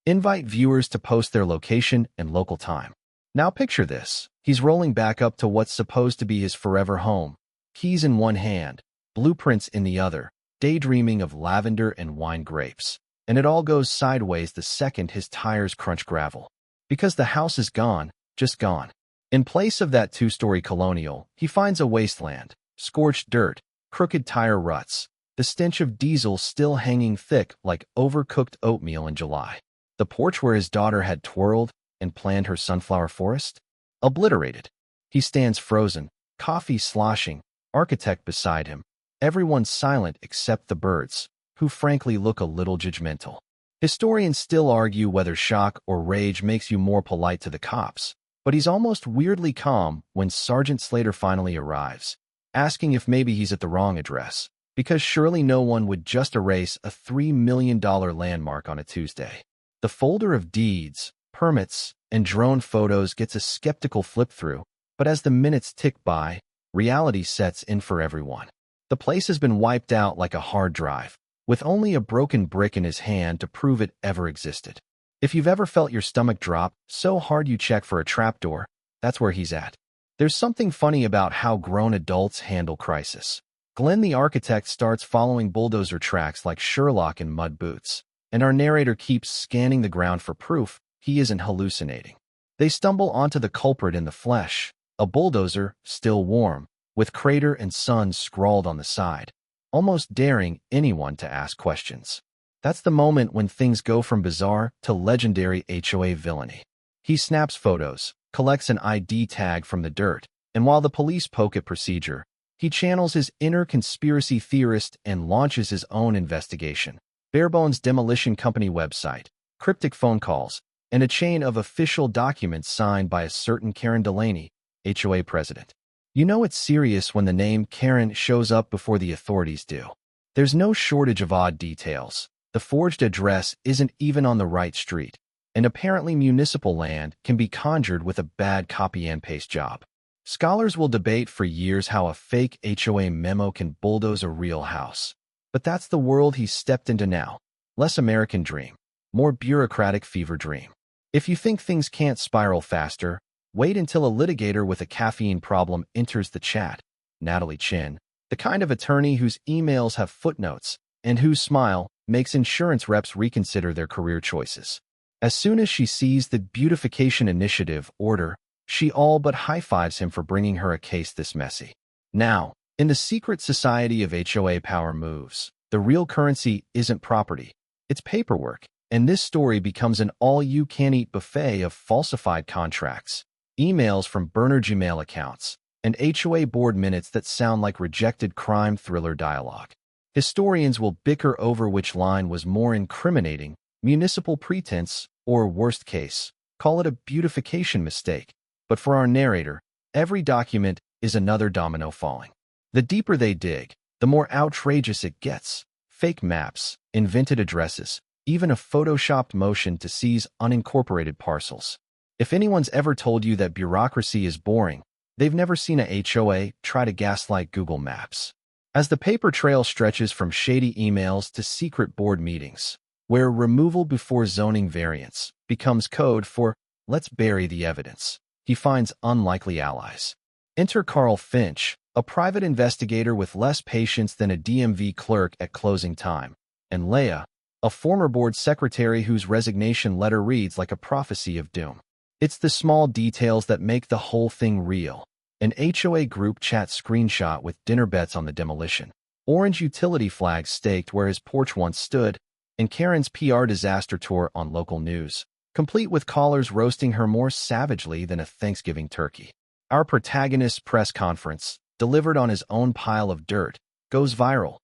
Invite viewers to post their location and local time. Now picture this. He's rolling back up to what's supposed to be his forever home. Keys in one hand, blueprints in the other, daydreaming of lavender and wine grapes. And it all goes sideways the second his tires crunch gravel. Because the house is gone, just gone. In place of that two-story colonial, he finds a wasteland, scorched dirt, crooked tire ruts, the stench of diesel still hanging thick like overcooked oatmeal in July. The porch where his daughter had twirled and planned her sunflower forest? Obliterated. He stands frozen, coffee sloshing, architect beside him. Everyone silent except the birds, who frankly look a little judgmental. Historians still argue whether shock or rage makes you more polite to the cops, but he's almost weirdly calm when Sergeant Slater finally arrives, asking if maybe he's at the wrong address, because surely no one would just erase a $3 million landmark on a Tuesday. The folder of deeds, permits, and drone photos gets a skeptical flip-through, but as the minutes tick by, reality sets in for everyone. The place has been wiped out like a hard drive, with only a broken brick in his hand to prove it ever existed. If you've ever felt your stomach drop so hard you check for a trapdoor, that's where he's at. There's something funny about how grown adults handle crisis. Glenn the architect starts following bulldozer tracks like Sherlock in mud boots, and our narrator keeps scanning the ground for proof he isn't hallucinating. They stumble onto the culprit in the flesh, a bulldozer, still warm, with crater and sun scrawled on the side, almost daring anyone to ask questions. That's the moment when things go from bizarre to legendary HOA villainy. He snaps photos, collects an ID tag from the dirt, and while the police poke at procedure, he channels his inner conspiracy theorist and launches his own investigation. Barebones demolition company website, cryptic phone calls, and a chain of official documents signed by a certain Karen Delaney, HOA president. You know it's serious when the name Karen shows up before the authorities do. There's no shortage of odd details. The forged address isn't even on the right street, and apparently municipal land can be conjured with a bad copy and paste job. Scholars will debate for years how a fake HOA memo can bulldoze a real house. But that's the world he's stepped into now. Less American dream, more bureaucratic fever dream. If you think things can't spiral faster, wait until a litigator with a caffeine problem enters the chat. Natalie Chin, the kind of attorney whose emails have footnotes and whose smile makes insurance reps reconsider their career choices. As soon as she sees the Beautification Initiative order, she all but high-fives him for bringing her a case this messy. Now, in the secret society of HOA power moves, the real currency isn't property, it's paperwork, and this story becomes an all-you-can-eat buffet of falsified contracts, emails from burner Gmail accounts, and HOA board minutes that sound like rejected crime thriller dialogue. Historians will bicker over which line was more incriminating, municipal pretense, or worst case, call it a beautification mistake. But for our narrator, every document is another domino falling. The deeper they dig, the more outrageous it gets. Fake maps, invented addresses, even a photoshopped motion to seize unincorporated parcels. If anyone's ever told you that bureaucracy is boring, they've never seen a HOA try to gaslight Google Maps. As the paper trail stretches from shady emails to secret board meetings, where removal before zoning variance becomes code for let's bury the evidence, he finds unlikely allies. Enter Carl Finch, a private investigator with less patience than a DMV clerk at closing time, and Leah, a former board secretary whose resignation letter reads like a prophecy of doom. It's the small details that make the whole thing real. An HOA group chat screenshot with dinner bets on the demolition, orange utility flags staked where his porch once stood, and Karen's PR disaster tour on local news, complete with callers roasting her more savagely than a Thanksgiving turkey. Our protagonist's press conference, delivered on his own pile of dirt, goes viral.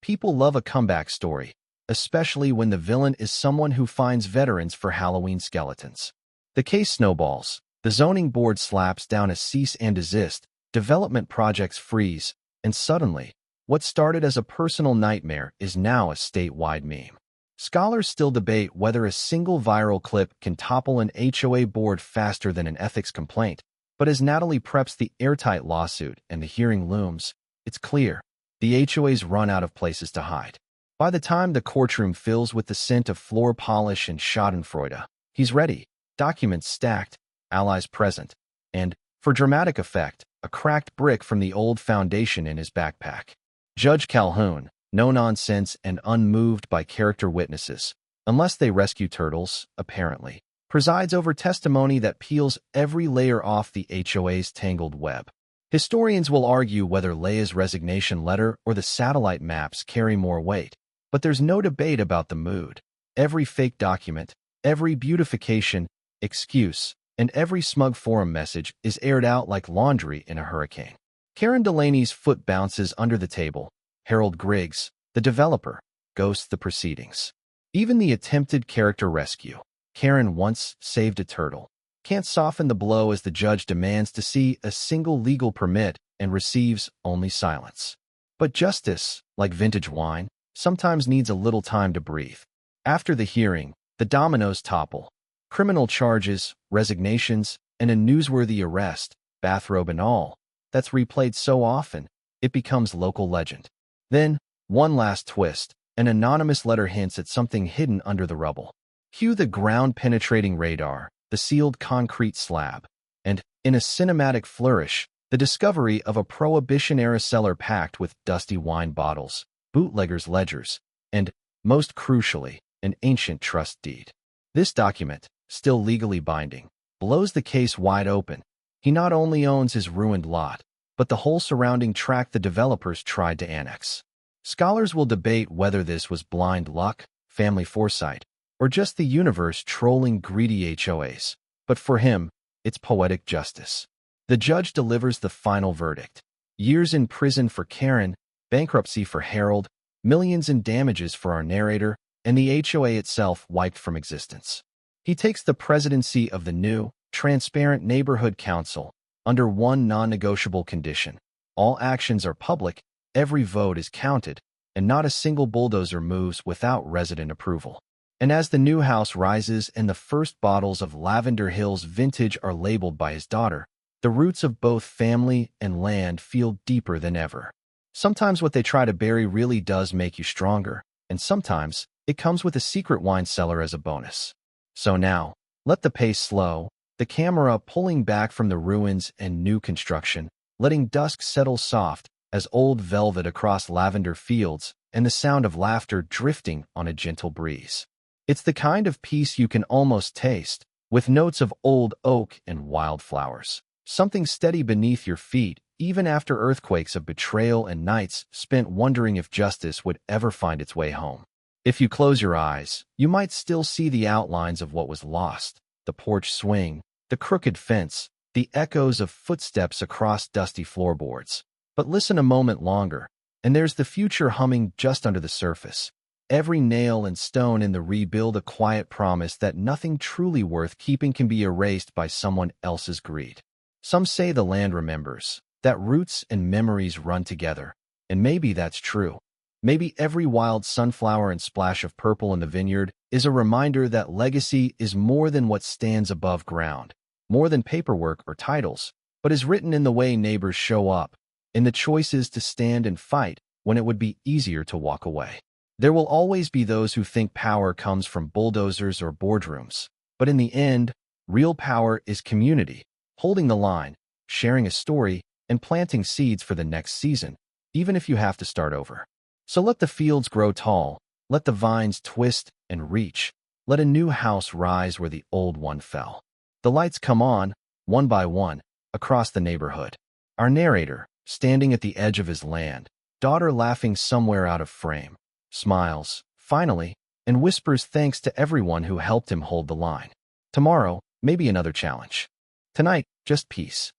People love a comeback story, especially when the villain is someone who finds veterans for Halloween skeletons. The case snowballs. The zoning board slaps down a cease and desist, development projects freeze, and suddenly, what started as a personal nightmare is now a statewide meme. Scholars still debate whether a single viral clip can topple an HOA board faster than an ethics complaint, but as Natalie preps the airtight lawsuit and the hearing looms, it's clear the HOA's run out of places to hide. By the time the courtroom fills with the scent of floor polish and schadenfreude, he's ready, documents stacked, allies present, and, for dramatic effect, a cracked brick from the old foundation in his backpack. Judge Calhoun, no nonsense and unmoved by character witnesses, unless they rescue turtles, apparently, presides over testimony that peels every layer off the HOA's tangled web. Historians will argue whether Leia's resignation letter or the satellite maps carry more weight, but there's no debate about the mood. Every fake document, every beautification, excuse, and every smug forum message is aired out like laundry in a hurricane. Karen Delaney's foot bounces under the table. Harold Griggs, the developer, ghosts the proceedings. Even the attempted character rescue, Karen once saved a turtle, can't soften the blow as the judge demands to see a single legal permit and receives only silence. But justice, like vintage wine, sometimes needs a little time to breathe. After the hearing, the dominoes topple. Criminal charges, resignations, and a newsworthy arrest, bathrobe and all, that's replayed so often, it becomes local legend. Then, one last twist, an anonymous letter hints at something hidden under the rubble. Cue the ground-penetrating radar, the sealed concrete slab, and, in a cinematic flourish, the discovery of a Prohibition-era cellar packed with dusty wine bottles, bootleggers' ledgers, and, most crucially, an ancient trust deed. This document, still legally binding, blows the case wide open. He not only owns his ruined lot, but the whole surrounding tract the developers tried to annex. Scholars will debate whether this was blind luck, family foresight, or just the universe trolling greedy HOAs. But for him, it's poetic justice. The judge delivers the final verdict. Years in prison for Karen, bankruptcy for Harold, millions in damages for our narrator, and the HOA itself wiped from existence. He takes the presidency of the new, transparent neighborhood council under one non-negotiable condition. All actions are public, every vote is counted, and not a single bulldozer moves without resident approval. And as the new house rises and the first bottles of Lavender Hills vintage are labeled by his daughter, the roots of both family and land feel deeper than ever. Sometimes what they try to bury really does make you stronger, and sometimes it comes with a secret wine cellar as a bonus. So now, let the pace slow, the camera pulling back from the ruins and new construction, letting dusk settle soft as old velvet across lavender fields and the sound of laughter drifting on a gentle breeze. It's the kind of peace you can almost taste, with notes of old oak and wildflowers. Something steady beneath your feet, even after earthquakes of betrayal and nights spent wondering if justice would ever find its way home. If you close your eyes, you might still see the outlines of what was lost, the porch swing, the crooked fence, the echoes of footsteps across dusty floorboards. But listen a moment longer, and there's the future humming just under the surface. Every nail and stone in the rebuild a quiet promise that nothing truly worth keeping can be erased by someone else's greed. Some say the land remembers, that roots and memories run together, and maybe that's true. Maybe every wild sunflower and splash of purple in the vineyard is a reminder that legacy is more than what stands above ground, more than paperwork or titles, but is written in the way neighbors show up, in the choices to stand and fight when it would be easier to walk away. There will always be those who think power comes from bulldozers or boardrooms, but in the end, real power is community, holding the line, sharing a story, and planting seeds for the next season, even if you have to start over. So let the fields grow tall, let the vines twist and reach, let a new house rise where the old one fell. The lights come on, one by one, across the neighborhood. Our narrator, standing at the edge of his land, daughter laughing somewhere out of frame, smiles, finally, and whispers thanks to everyone who helped him hold the line. Tomorrow, maybe another challenge. Tonight, just peace.